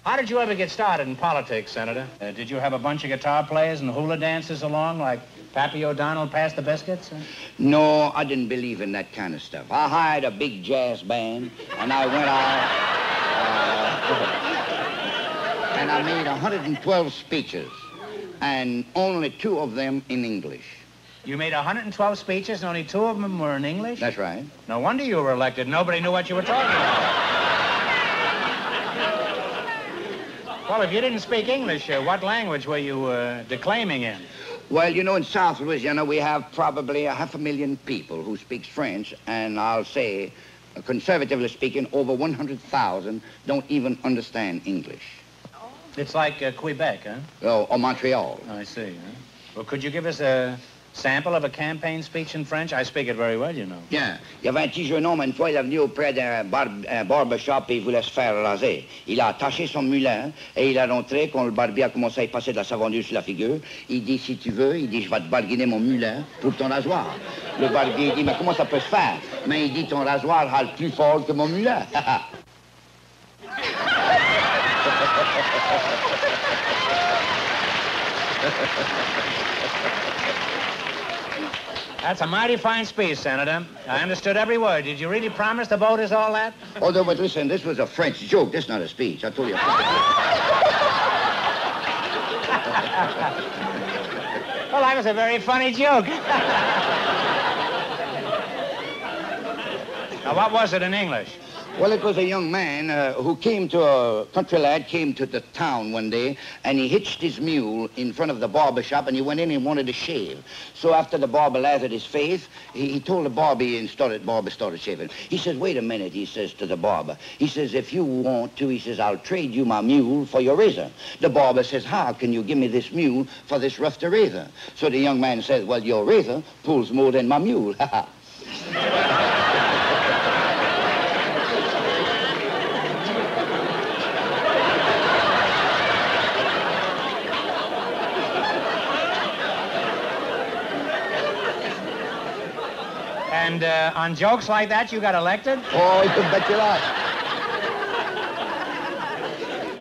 How did you ever get started in politics, Senator? Did you have a bunch of guitar players and hula dancers along like Pappy O'Donnell passed the biscuits? No, I didn't believe in that kind of stuff. I hired a big jazz band, and I went out, and I made 112 speeches, and only 2 of them in English. You made 112 speeches and only 2 of them were in English? That's right. No wonder you were elected. Nobody knew what you were talking about. Well, if you didn't speak English, what language were you declaiming in? Well, you know, in South Louisiana, we have probably 500,000 people who speak French, and I'll say, conservatively speaking, over 100,000 don't even understand English. It's like Quebec, huh? Oh, or Montreal. Oh, I see. Huh? Well, could you give us a sample of a campaign speech in French? I speak it very well, you know. Bien. Il y avait un petit jeune homme, une fois, il est venu auprès d'un barbershop et il voulait se faire raser. Il a attaché son mulin et il a montré quand le barbier a commencé à y passer de la savon d'huile sur la figure. Il dit, si tu veux, il dit, je vais te barguiner mon mulin pour ton rasoir. Le barbier dit, mais comment ça peut se faire? Mais il dit, ton rasoir a le plus fort que mon mulin. That's a mighty fine speech, Senator. I understood every word. Did you really promise the voters all that? Oh, no, but listen, this was a French joke. This is not a speech. I told you. Well, that was a very funny joke. Now, what was it in English? Well, it was a young man who came to a country lad, came to the town one day, and he hitched his mule in front of the barber shop, and he went in and wanted to shave. So after the barber lathered his face, he told the barber barber started shaving. He says, wait a minute, he says to the barber. He says, if you want to, he says, I'll trade you my mule for your razor. The barber says, how can you give me this mule for this rough razor? So the young man says, well, your razor pulls more than my mule. And on jokes like that, you got elected? Oh, you bet your life.